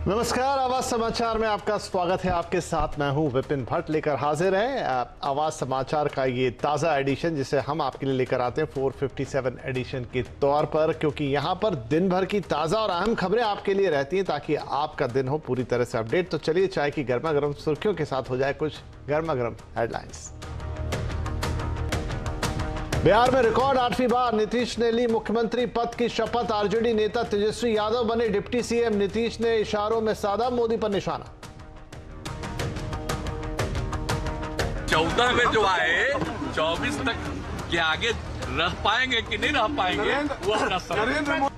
नमस्कार, आवाज समाचार में आपका स्वागत है। आपके साथ मैं हूं विपिन भट्ट, लेकर हाजिर है आवाज समाचार का ये ताज़ा एडिशन, जिसे हम आपके लिए लेकर आते हैं 457 एडिशन के तौर पर, क्योंकि यहां पर दिन भर की ताज़ा और अहम खबरें आपके लिए रहती हैं ताकि आपका दिन हो पूरी तरह से अपडेट। तो चलिए चाय की गर्मा गर्म सुर्खियों के साथ हो जाए कुछ गर्मा गर्म हेडलाइंस। बिहार में रिकॉर्ड 8वीं बार नीतीश ने ली मुख्यमंत्री पद की शपथ। आरजेडी नेता तेजस्वी यादव बने डिप्टी सीएम। नीतीश ने इशारों में साधा मोदी पर निशाना। 14 में जो आए 24 तक के आगे रह पाएंगे कि नहीं रह पाएंगे वो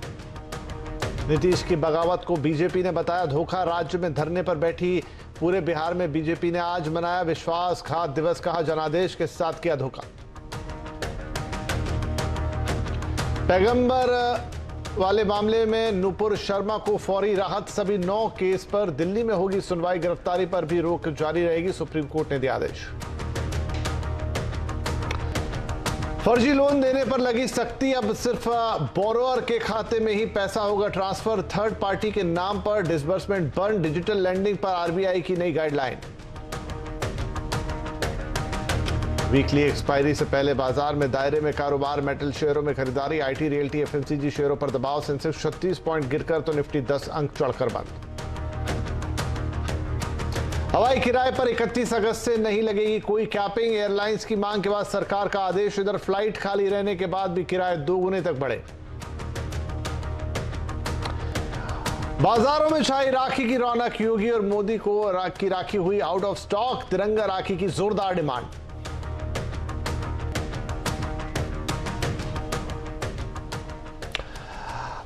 नीतीश की बगावत को बीजेपी ने बताया धोखा। राज्य में धरने पर बैठी पूरे बिहार में बीजेपी ने आज मनाया विश्वासघात दिवस। कहा जनादेश के साथ किया धोखा। पैगंबर वाले मामले में नुपुर शर्मा को फौरी राहत। सभी 9 केस पर दिल्ली में होगी सुनवाई। गिरफ्तारी पर भी रोक जारी रहेगी, सुप्रीम कोर्ट ने दिया आदेश। फर्जी लोन देने पर लगी सख्ती। अब सिर्फ बोरोअर के खाते में ही पैसा होगा ट्रांसफर। थर्ड पार्टी के नाम पर डिसबर्समेंट बंद। डिजिटल लैंडिंग पर आरबीआई की नई गाइडलाइन। वीकली एक्सपायरी से पहले बाजार में दायरे में कारोबार। मेटल शेयरों में खरीदारी। आईटी, रियल्टी, एफएमसीजी शेयरों पर दबाव। सेंसेक्स 36 पॉइंट गिरकर तो निफ्टी 10 अंक चढ़कर बंद। हवाई किराए पर 31 अगस्त से नहीं लगेगी कोई कैपिंग। एयरलाइंस की मांग के बाद सरकार का आदेश। इधर फ्लाइट खाली रहने के बाद भी किराए 2 गुने तक बढ़े। बाजारों में छाई राखी की रौनक। योगी और मोदी को राखी हुई आउट ऑफ स्टॉक। तिरंगा राखी की जोरदार डिमांड।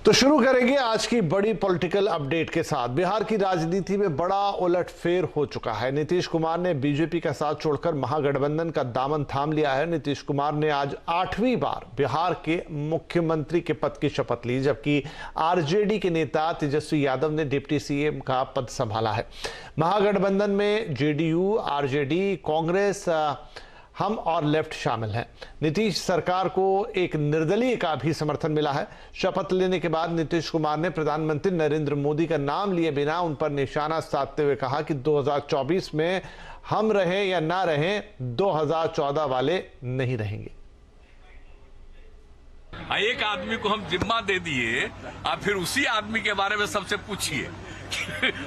तो शुरू करेंगे आज की बड़ी पॉलिटिकल अपडेट के साथ। बिहार की राजनीति में बड़ा उलटफेर हो चुका है। नीतीश कुमार ने बीजेपी का साथ छोड़कर महागठबंधन का दामन थाम लिया है। नीतीश कुमार ने आज 8वीं बार बिहार के मुख्यमंत्री के पद की शपथ ली, जबकि आरजेडी के नेता तेजस्वी यादव ने डिप्टी सीएम का पद संभाला है। महागठबंधन में जेडीयू, आरजेडी, कांग्रेस, हम और लेफ्ट शामिल हैं। नीतीश सरकार को एक निर्दलीय का भी समर्थन मिला है। शपथ लेने के बाद नीतीश कुमार ने प्रधानमंत्री नरेंद्र मोदी का नाम लिए बिना उन पर निशाना साधते हुए कहा कि 2024 में हम रहें या ना रहें, 2014 वाले नहीं रहेंगे। एक आदमी को हम जिम्मा दे दिए, आप फिर उसी आदमी के बारे में सबसे पूछिए।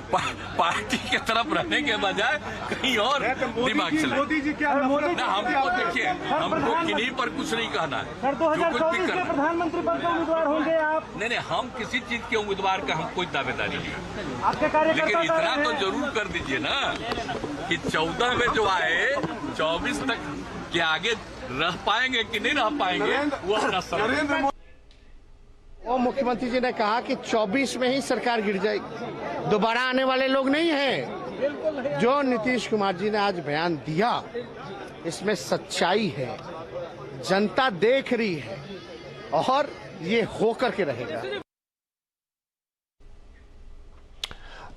पार्टी के तरफ रहने के बजाय कहीं और दिमाग चले। मोदी जी क्या ना हमको देखिए, हमको किन्हीं पर कुछ नहीं कहना है। सर 2024 के प्रधानमंत्री पद के उम्मीदवार होंगे आप? नहीं, हम किसी चीज के उम्मीदवार का हम कोई दावेदारी नहीं। आपके कार्यकर्ता लेकिन इतना तो जरूर कर दीजिए ना कि 14 में जो आए 24 तक के आगे रह पाएंगे कि नहीं रह पाएंगे वो और मुख्यमंत्री जी ने कहा कि 24 में ही सरकार गिर जाएगी, दोबारा आने वाले लोग नहीं हैं। जो नीतीश कुमार जी ने आज बयान दिया, इसमें सच्चाई है, जनता देख रही है और ये होकर के रहेगा।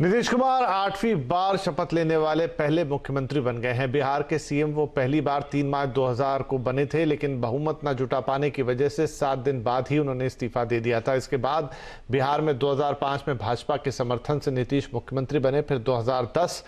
नीतीश कुमार 8वीं बार शपथ लेने वाले पहले मुख्यमंत्री बन गए हैं। बिहार के सीएम वो पहली बार 3 मार्च 2000 को बने थे, लेकिन बहुमत न जुटा पाने की वजह से 7 दिन बाद ही उन्होंने इस्तीफा दे दिया था। इसके बाद बिहार में 2005 में भाजपा के समर्थन से नीतीश मुख्यमंत्री बने। फिर 2010,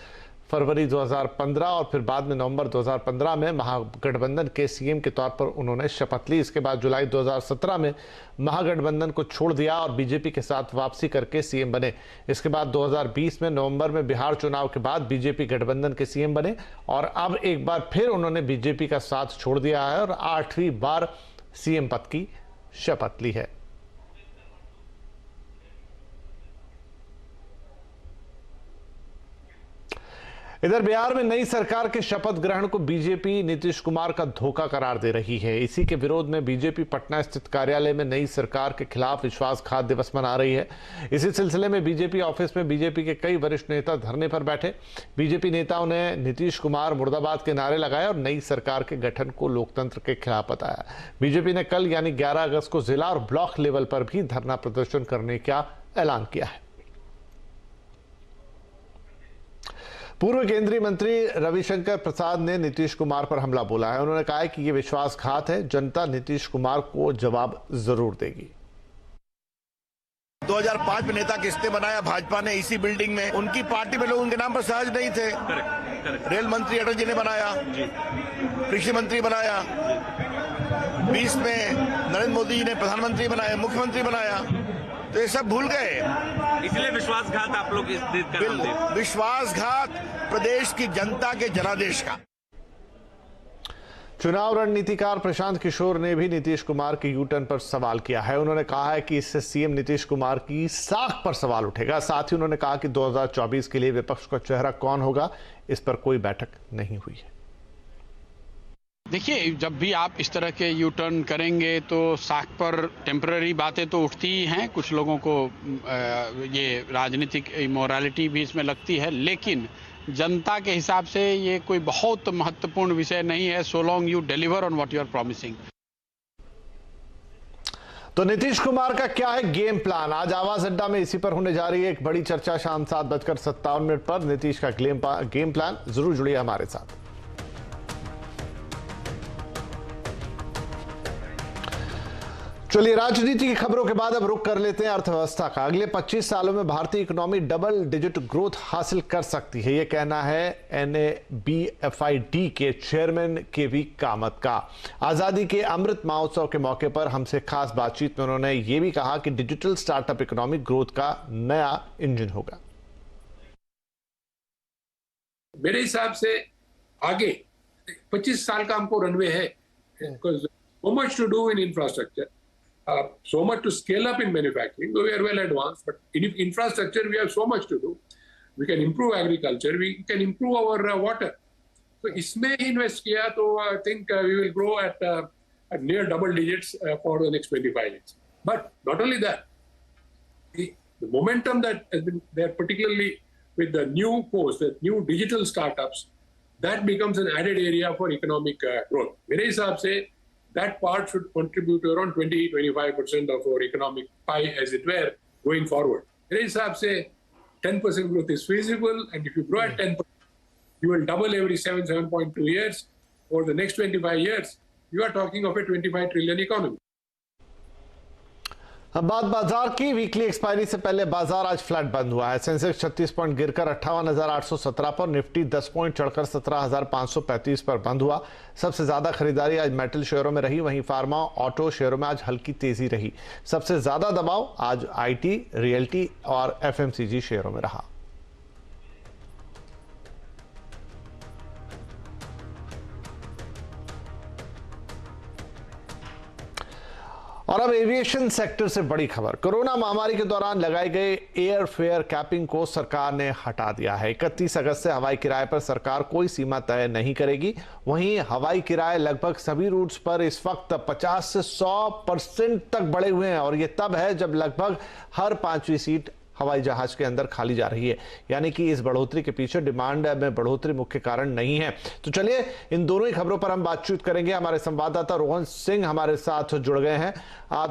फरवरी 2015 और फिर बाद में नवंबर 2015 में महागठबंधन के सीएम के तौर पर उन्होंने शपथ ली। इसके बाद जुलाई 2017 में महागठबंधन को छोड़ दिया और बीजेपी के साथ वापसी करके सीएम बने। इसके बाद 2020 में नवंबर में बिहार चुनाव के बाद बीजेपी गठबंधन के सीएम बने और अब एक बार फिर उन्होंने बीजेपी का साथ छोड़ दिया है और 8वीं बार सीएम पद की शपथ ली है। इधर बिहार में नई सरकार के शपथ ग्रहण को बीजेपी नीतीश कुमार का धोखा करार दे रही है। इसी के विरोध में बीजेपी पटना स्थित कार्यालय में नई सरकार के खिलाफ विश्वासघात दिवस मना रही है। इसी सिलसिले में बीजेपी ऑफिस में बीजेपी के कई वरिष्ठ नेता धरने पर बैठे। बीजेपी नेताओं ने नीतीश कुमार मुर्दाबाद के नारे लगाए और नई सरकार के गठन को लोकतंत्र के खिलाफ बताया। बीजेपी ने कल यानी 11 अगस्त को जिला और ब्लॉक लेवल पर भी धरना प्रदर्शन करने का ऐलान किया है। पूर्व केंद्रीय मंत्री रविशंकर प्रसाद ने नीतीश कुमार पर हमला बोला है। उन्होंने कहा है कि यह विश्वासघात है, जनता नीतीश कुमार को जवाब जरूर देगी। 2005 में नेता किसने बनाया? भाजपा ने, इसी बिल्डिंग में। उनकी पार्टी में लोग उनके नाम पर सहज नहीं थे। रेल मंत्री अटल जी ने बनाया, कृषि मंत्री बनाया, 20 में नरेंद्र मोदी जी ने प्रधानमंत्री बनाया, मुख्यमंत्री बनाया, तो ये सब भूल गए। इसलिए विश्वासघात आप लोग विश्वासघात प्रदेश की जनता के जनादेश का। चुनाव रणनीतिकार प्रशांत किशोर ने भी नीतीश कुमार के यू टर्न पर सवाल किया है। उन्होंने कहा है कि इससे सीएम नीतीश कुमार की साख पर सवाल उठेगा। साथ ही उन्होंने कहा कि 2024 के लिए विपक्ष का चेहरा कौन होगा, इस पर कोई बैठक नहीं हुई है। देखिए, जब भी आप इस तरह के यू टर्न करेंगे तो साख पर टेम्पररी बातें तो उठती ही हैं। कुछ लोगों को ये राजनीतिक इमोरलिटी भी इसमें लगती है, लेकिन जनता के हिसाब से ये कोई बहुत महत्वपूर्ण विषय नहीं है, so long you deliver on what you are promising. तो नीतीश कुमार का क्या है गेम प्लान? आज आवास अड्डा में इसी पर होने जा रही है एक बड़ी चर्चा। शाम 7:57 पर नीतीश का गेम प्लान। जरूर जुड़िए हमारे साथ। चलिए, राजनीति की खबरों के बाद अब रुख कर लेते हैं अर्थव्यवस्था का। अगले 25 सालों में भारतीय इकोनॉमी डबल डिजिट ग्रोथ हासिल कर सकती है, यह कहना है NABFID के चेयरमैन KV कामत का। आजादी के अमृत महोत्सव के मौके पर हमसे खास बातचीत में उन्होंने यह भी कहा कि डिजिटल स्टार्टअप इकोनॉमिक ग्रोथ का नया इंजन होगा। मेरे हिसाब से आगे 25 साल का हमको रनवे है, so much to do in infrastructure. So much to scale up in manufacturing, though we are well advanced, but in infrastructure we have so much to do. We can improve agriculture, we can improve our water. So इसमें invest किया तो I think we will grow at near double digits for the next 25 years. But not only that, the momentum that has been there, particularly with the new posts, the new digital startups, that becomes an added area for economic growth. मेरे हिसाब से that part should contribute around 20-25% of our economic pie, as it were, going forward. मेरे हिसाब से 10% growth is feasible, and if you grow at 10%, you will double every 7.2 years. Over the next 25 years, you are talking of a 25 trillion economy. अब बात बाजार की। Weekly expiry से पहले बाजार आज फ्लैट बंद हुआ है। सेंसेक्स 36 पॉइंट गिरकर 58,817 पर, निफ्टी 10 पॉइंट चढ़कर 17,535 पर बंद हुआ। सबसे ज्यादा खरीदारी आज मेटल शेयरों में रही, वहीं फार्मा ऑटो शेयरों में आज हल्की तेजी रही। सबसे ज्यादा दबाव आज IT, रियल्टी और FMCG शेयरों में रहा। और अब एविएशन सेक्टर से बड़ी खबर। कोरोना महामारी के दौरान लगाए गए एयर फेयर कैपिंग को सरकार ने हटा दिया है। 31 अगस्त से हवाई किराए पर सरकार कोई सीमा तय नहीं करेगी। वहीं हवाई किराए लगभग सभी रूट्स पर इस वक्त 50 से 100% तक बढ़े हुए हैं, और ये तब है जब लगभग हर 5वीं सीट हवाई जहाज के अंदर खाली जा रही है। यानी कि इस बढ़ोतरी के पीछे डिमांड में बढ़ोतरी मुख्य कारण नहीं है। तो चलिए, इन दोनों ही खबरों पर हम बातचीत करेंगे। हमारे संवाददाता रोहन सिंह हमारे साथ जुड़ गए हैं।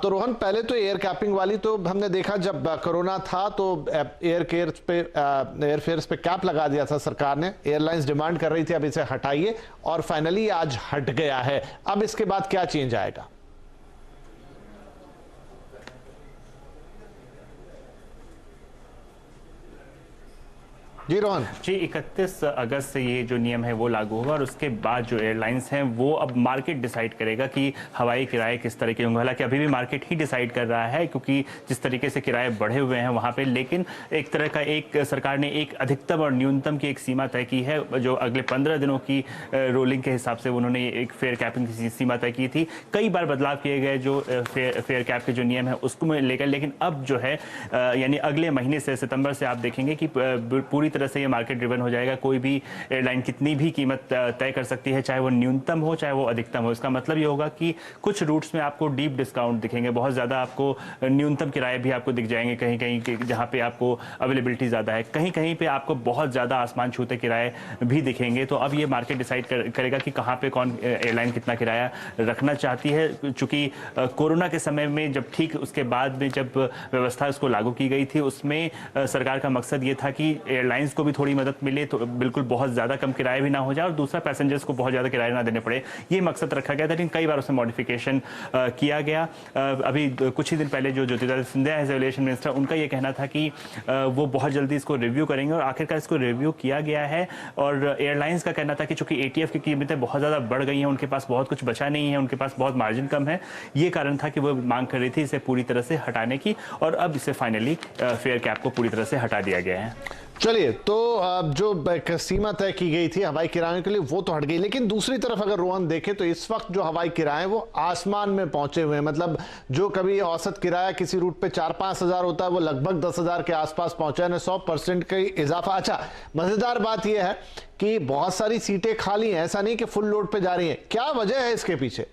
तो रोहन, पहले तो एयर कैपिंग वाली तो हमने देखा, जब कोरोना था तो एयरफेयर्स पे कैप लगा दिया था सरकार ने। एयरलाइंस डिमांड कर रही थी अब इसे हटाइए, और फाइनली आज हट गया है। अब इसके बाद क्या चेंज आएगा? जी रोहन। जी, 31 अगस्त से ये जो नियम है वो लागू होगा, और उसके बाद जो एयरलाइंस हैं वो अब मार्केट डिसाइड करेगा कि हवाई किराए किस तरह के होंगे। हालांकि अभी भी मार्केट ही डिसाइड कर रहा है, क्योंकि जिस तरीके से किराए बढ़े हुए हैं वहाँ पे, लेकिन एक तरह का सरकार ने एक अधिकतम और न्यूनतम की एक सीमा तय की है। जो अगले 15 दिनों की रोलिंग के हिसाब से उन्होंने एक फेयर कैपिंग की सीमा तय की थी। कई बार बदलाव किए गए जो फेयर कैप के जो नियम है उसको लेकर, लेकिन अब जो है यानी अगले महीने से, सितंबर से आप देखेंगे कि पूरी तरह से ये मार्केट ड्रिवन हो जाएगा। कोई भी एयरलाइन कितनी भी कीमत तय कर सकती है, चाहे वो न्यूनतम हो चाहे वो अधिकतम हो। इसका मतलब ये होगा कि कुछ रूट्स में आपको डीप डिस्काउंट दिखेंगे, बहुत ज़्यादा आपको न्यूनतम किराए भी आपको दिख जाएंगे कहीं कहीं जहाँ पे आपको अवेलेबिलिटी ज़्यादा है। कहीं कहीं पे आपको बहुत ज़्यादा आसमान छूते किराए भी दिखेंगे। तो अब ये मार्केट डिसाइड करेगा कि कहाँ पे कौन एयरलाइन कितना किराया रखना चाहती है। चूँकि कोरोना के समय में जब ठीक उसके बाद में जब व्यवस्था उसको लागू की गई थी, उसमें सरकार का मकसद ये था कि एयरलाइन एयरलाइंस को भी थोड़ी मदद मिले, तो बिल्कुल बहुत ज़्यादा कम किराया भी ना हो जाए और दूसरा पैसेंजर्स को बहुत ज़्यादा किराया ना देने पड़े, ये मकसद रखा गया था। लेकिन कई बार उसमें मॉडिफिकेशन किया गया। अभी कुछ ही दिन पहले जो ज्योतिरादित्य सिंधिया है एविएशन मिनिस्टर, उनका ये कहना था कि वो बहुत जल्दी इसको रिव्यू करेंगे और आखिरकार इसको रिव्यू किया गया है। और एयरलाइंस का कहना था कि चूंकि ATF की कीमतें बहुत ज़्यादा बढ़ गई हैं, उनके पास बहुत कुछ बचा नहीं है, उनके पास बहुत मार्जिन कम है, ये कारण था कि वो मांग कर रही थी इसे पूरी तरह से हटाने की, और अब इसे फाइनली फेयर कैप को पूरी तरह से हटा दिया गया है। चलिए, तो जो सीमा तय की गई थी हवाई किराए के लिए वो तो हट गई, लेकिन दूसरी तरफ अगर रोहन देखे तो इस वक्त जो हवाई किराए वो आसमान में पहुंचे हुए हैं। मतलब जो कभी औसत किराया किसी रूट पे 4-5 हजार होता है, वो लगभग 10 हजार के आसपास पहुंचा है, 100% का इजाफा। अच्छा, मजेदार बात यह है कि बहुत सारी सीटें खाली हैं, ऐसा नहीं कि फुल लोड पे जा रही हैं। क्या वजह है इसके पीछे?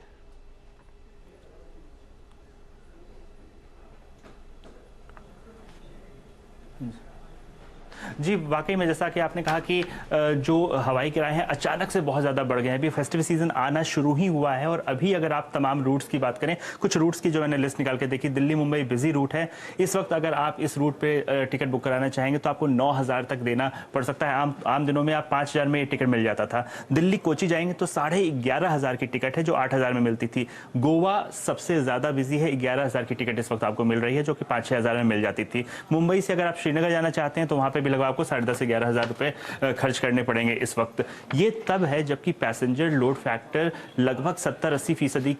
जी, वाकई में जैसा कि आपने कहा कि जो हवाई किराए हैं अचानक से बहुत ज़्यादा बढ़ गए हैं। अभी फेस्टिव सीजन आना शुरू ही हुआ है और अभी अगर आप तमाम रूट्स की बात करें, कुछ रूट्स की जो मैंने लिस्ट निकाल के देखी, दिल्ली मुंबई बिजी रूट है। इस वक्त अगर आप इस रूट पे टिकट बुक कराना चाहेंगे तो आपको 9,000 तक देना पड़ सकता है। आम दिनों में आप 5,000 में टिकट मिल जाता था। दिल्ली कोची जाएंगे तो 11,500 की टिकट है जो 8,000 में मिलती थी। गोवा सबसे ज़्यादा बिजी है, 11,000 की टिकट इस वक्त आपको मिल रही है जो कि 5-6 हज़ार में मिल जाती थी। मुंबई से अगर आप श्रीनगर जाना चाहते हैं तो वहाँ पर भी लगभग आपको 10,500 से 11,000 रुपए खर्च करने पड़ेंगे इस वक्त। ये तब है जबकि पैसेंजर लोड फैक्टर लगभग 70-80%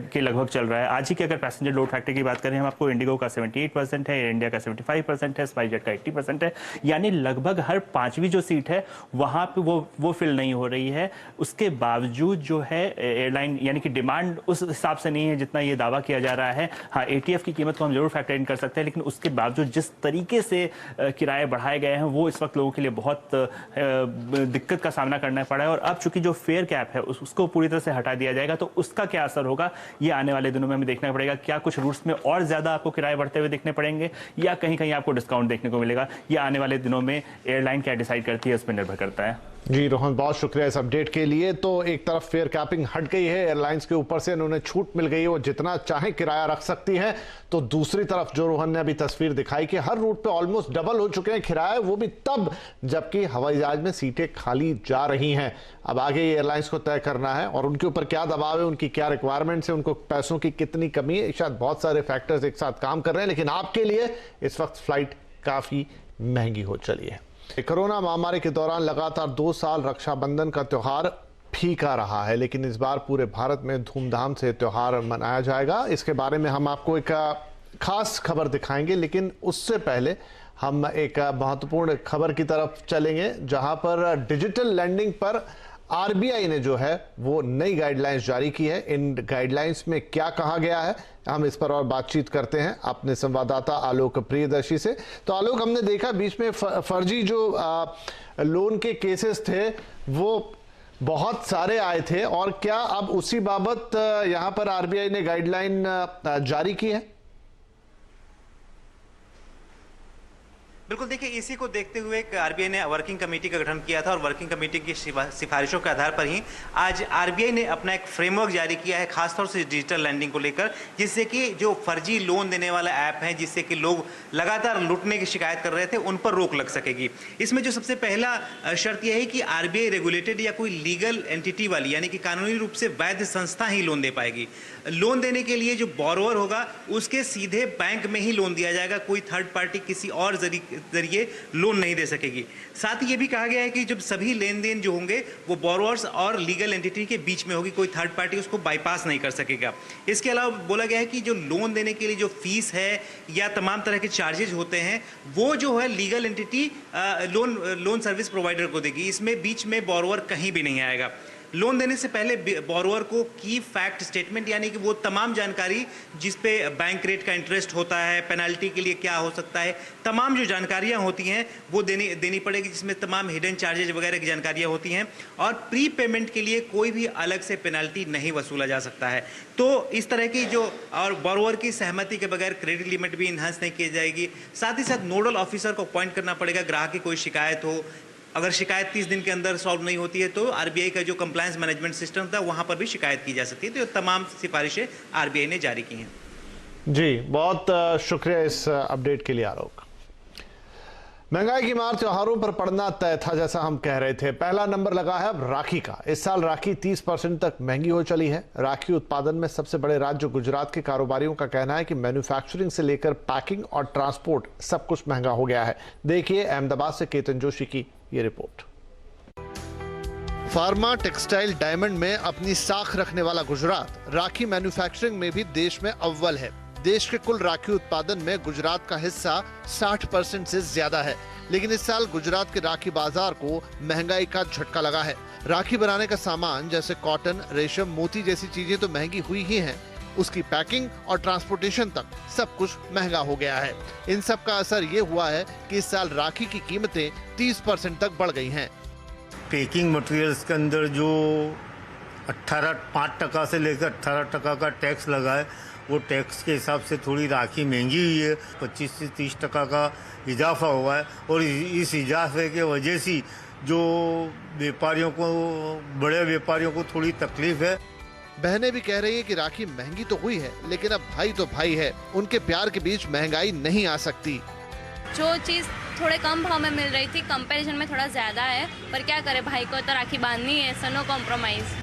के लगभग चल रहा है। आज ही के अगर पैसेंजर लोड फैक्टर की बात करें हम, आपको इंडिगो का 78% है, एयर इंडिया का 75% है, स्पाइसजेट का 80% है, यानी लगभग हर 5वीं जो सीट है वहां पे वो फिल नहीं हो रही है। उसके बावजूद जो है एयरलाइन, यानी कि डिमांड उस हिसाब से नहीं है जितना ये दावा किया जा रहा है। हाँ, ATF की कीमत को हम जरूर फैक्टर इन कर सकते हैं, लेकिन उसके बावजूद जिस तरीके से किराए बढ़ाए गए हैं वो इस वक्त लोगों के लिए बहुत दिक्कत का सामना करना पड़ा है। और अब चूंकि जो फेयर कैप है उसको पूरी तरह से हटा दिया जाएगा तो उसका क्या असर होगा ये आने वाले दिनों में हमें देखना पड़ेगा। क्या कुछ रूट्स में और ज्यादा आपको किराए बढ़ते हुए देखने पड़ेंगे या कहीं कहीं आपको डिस्काउंट देखने को मिलेगा, ये आने वाले दिनों में एयरलाइन क्या डिसाइड करती है उस पर निर्भर करता है। जी रोहन, बहुत शुक्रिया इस अपडेट के लिए। तो एक तरफ फेयर कैपिंग हट गई है एयरलाइंस के ऊपर से, उन्हें छूट मिल गई है, वो जितना चाहे किराया रख सकती हैं। तो दूसरी तरफ जो रोहन ने अभी तस्वीर दिखाई कि हर रूट पे ऑलमोस्ट डबल हो चुके हैं किराए, वो भी तब जबकि हवाई जहाज में सीटें खाली जा रही हैं। अब आगे एयरलाइंस को तय करना है और उनके ऊपर क्या दबाव है, उनकी क्या रिक्वायरमेंट्स है, उनको पैसों की कितनी कमी है, शायद बहुत सारे फैक्टर्स एक साथ काम कर रहे हैं। लेकिन आपके लिए इस वक्त फ्लाइट काफी महंगी हो चली है। कोरोना महामारी के दौरान लगातार 2 साल रक्षाबंधन का त्योहार फीका रहा है, लेकिन इस बार पूरे भारत में धूमधाम से त्योहार मनाया जाएगा। इसके बारे में हम आपको एक खास खबर दिखाएंगे, लेकिन उससे पहले हम एक महत्वपूर्ण खबर की तरफ चलेंगे जहां पर डिजिटल लैंडिंग पर RBI ने जो है वो नई गाइडलाइंस जारी की है। इन गाइडलाइंस में क्या कहा गया है, हम इस पर और बातचीत करते हैं अपने संवाददाता आलोक प्रियदर्शी से। तो आलोक, हमने देखा बीच में फर्जी जो लोन के केसेस थे वो बहुत सारे आए थे, और क्या अब उसी बाबत यहां पर RBI ने गाइडलाइन जारी की है? बिल्कुल, देखिए इसी को देखते हुए आरबीआई ने वर्किंग कमेटी का गठन किया था और वर्किंग कमेटी की सिफारिशों के आधार पर ही आज आरबीआई ने अपना एक फ्रेमवर्क जारी किया है, खासतौर से डिजिटल लैंडिंग को लेकर, जिससे कि जो फर्जी लोन देने वाला ऐप है, जिससे कि लोग लगातार लूटने की शिकायत कर रहे थे, उन पर रोक लग सकेगी। इसमें जो सबसे पहला शर्त यह है कि आरबीआई रेगुलेटेड या कोई लीगल एंटिटी वाली, यानी कि कानूनी रूप से वैध संस्था ही लोन दे पाएगी। लोन देने के लिए जो बोरोवर होगा उसके सीधे बैंक में ही लोन दिया जाएगा, कोई थर्ड पार्टी किसी और जरिए लोन नहीं दे सकेगी। साथ ही ये भी कहा गया है कि जब सभी लेन देन जो होंगे वो बोरोवर्स और लीगल एंटिटी के बीच में होगी, कोई थर्ड पार्टी उसको बाईपास नहीं कर सकेगा। इसके अलावा बोला गया है कि जो लोन देने के लिए जो फीस है या तमाम तरह के चार्जेज होते हैं वो जो है legal entity loan service provider को देगी, इसमें बीच में बोरोवर कहीं भी नहीं आएगा। लोन देने से पहले बोरोवर को की फैक्ट स्टेटमेंट, यानी कि वो तमाम जानकारी जिस पे बैंक रेट का इंटरेस्ट होता है, पेनल्टी के लिए क्या हो सकता है, तमाम जो जानकारियां होती हैं वो देनी पड़ेगी, जिसमें तमाम हिडन चार्जेज वगैरह की जानकारियां होती हैं। और प्री पेमेंट के लिए कोई भी अलग से पेनल्टी नहीं वसूला जा सकता है। तो इस तरह की जो, और बोरोवर की सहमति के बगैर क्रेडिट लिमिट भी इन्हांस नहीं की जाएगी। साथ ही साथ नोडल ऑफिसर को अपॉइंट करना पड़ेगा। ग्राहक की कोई शिकायत हो, अगर शिकायत 30 दिन के अंदर सॉल्व नहीं होती है तो आरबीआई का जो कंप्लायंस मैनेजमेंट सिस्टम था वहां पर भी शिकायत की जा सकती है। तो ये तमाम सिफारिशें आरबीआई ने जारी की हैं। जी, बहुत शुक्रिया इस अपडेट के लिए आलोक। महंगाई की मार त्योहारों पर पड़ना तय था, जैसा हम कह रहे थे। पहला नंबर लगा है अब राखी का। इस साल राखी 30% तक महंगी हो चली है। राखी उत्पादन में सबसे बड़े राज्य गुजरात के कारोबारियों का कहना है कि मैन्युफैक्चरिंग से लेकर पैकिंग और ट्रांसपोर्ट सब कुछ महंगा हो गया है। देखिए अहमदाबाद से केतन जोशी की ये रिपोर्ट। फार्मा, टेक्सटाइल, डायमंड में अपनी साख रखने वाला गुजरात राखी मैन्युफैक्चरिंग में भी देश में अव्वल है। देश के कुल राखी उत्पादन में गुजरात का हिस्सा 60% से ज्यादा है। लेकिन इस साल गुजरात के राखी बाजार को महंगाई का झटका लगा है। राखी बनाने का सामान जैसे कॉटन, रेशम, मोती जैसी चीजें तो महंगी हुई ही हैं। उसकी पैकिंग और ट्रांसपोर्टेशन तक सब कुछ महंगा हो गया है। इन सब का असर ये हुआ है कि इस साल राखी की कीमतें 30% तक बढ़ गई हैं। पैकिंग मटेरियल्स के अंदर जो 5% से लेकर 18% का टैक्स लगा है, वो टैक्स के हिसाब से थोड़ी राखी महंगी हुई है। 25 से 30% का इजाफा हुआ है और इस इजाफे के वजह से जो व्यापारियों को, बड़े व्यापारियों को थोड़ी तकलीफ है। बहनें भी कह रही है कि राखी महंगी तो हुई है, लेकिन अब भाई तो भाई है, उनके प्यार के बीच महंगाई नहीं आ सकती। जो चीज़ थोड़े कम भाव में मिल रही थी, कंपैरिजन में थोड़ा ज्यादा है, पर क्या करे, भाई को तो राखी बांधनी है, सो नो कॉम्प्रोमाइज।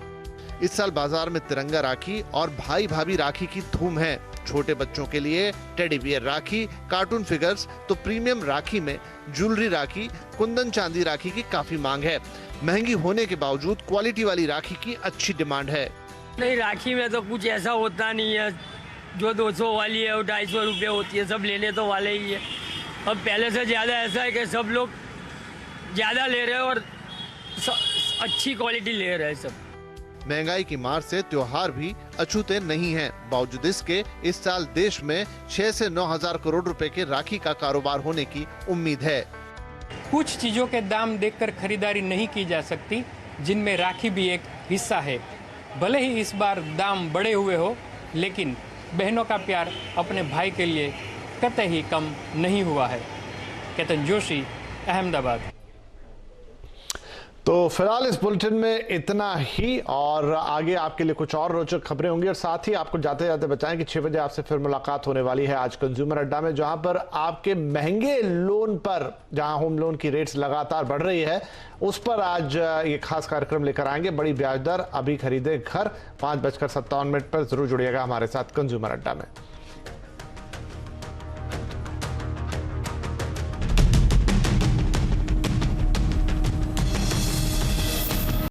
इस साल बाजार में तिरंगा राखी और भाई भाभी राखी की धूम है। छोटे बच्चों के लिए टेडी बियर राखी, कार्टून फिगर्स, तो प्रीमियम राखी में ज्वेलरी राखी, कुंदन चांदी राखी की काफी मांग है। महंगी होने के बावजूद क्वालिटी वाली राखी की अच्छी डिमांड है। नहीं, राखी में तो कुछ ऐसा होता नहीं है। जो 200 वाली है वो 250 रुपये होती है, सब लेने तो वाले ही है। अब पहले से ज्यादा ऐसा है कि सब लोग ज्यादा ले रहे हैं और अच्छी क्वालिटी ले रहे हैं सब। महंगाई की मार से त्योहार भी अछूते नहीं हैं। बावजूद इसके इस साल देश में 6 से 9 हजार करोड़ रुपए के राखी का कारोबार होने की उम्मीद है। कुछ चीजों के दाम देखकर खरीदारी नहीं की जा सकती, जिनमें राखी भी एक हिस्सा है। भले ही इस बार दाम बढ़े हुए हो, लेकिन बहनों का प्यार अपने भाई के लिए कतई कम नहीं हुआ है। केतन जोशी, अहमदाबाद। तो फिलहाल इस बुलेटिन में इतना ही, और आगे आपके लिए कुछ और रोचक खबरें होंगी। और साथ ही आपको जाते जाते बताएं कि 6 बजे आपसे फिर मुलाकात होने वाली है आज कंज्यूमर अड्डा में, जहां पर आपके महंगे लोन पर, जहां होम लोन की रेट्स लगातार बढ़ रही है, उस पर आज ये खास कार्यक्रम लेकर आएंगे। बड़ी ब्याज दर, अभी खरीदे घर। 5:57 पर जरूर जुड़िएगा हमारे साथ कंज्यूमर अड्डा में।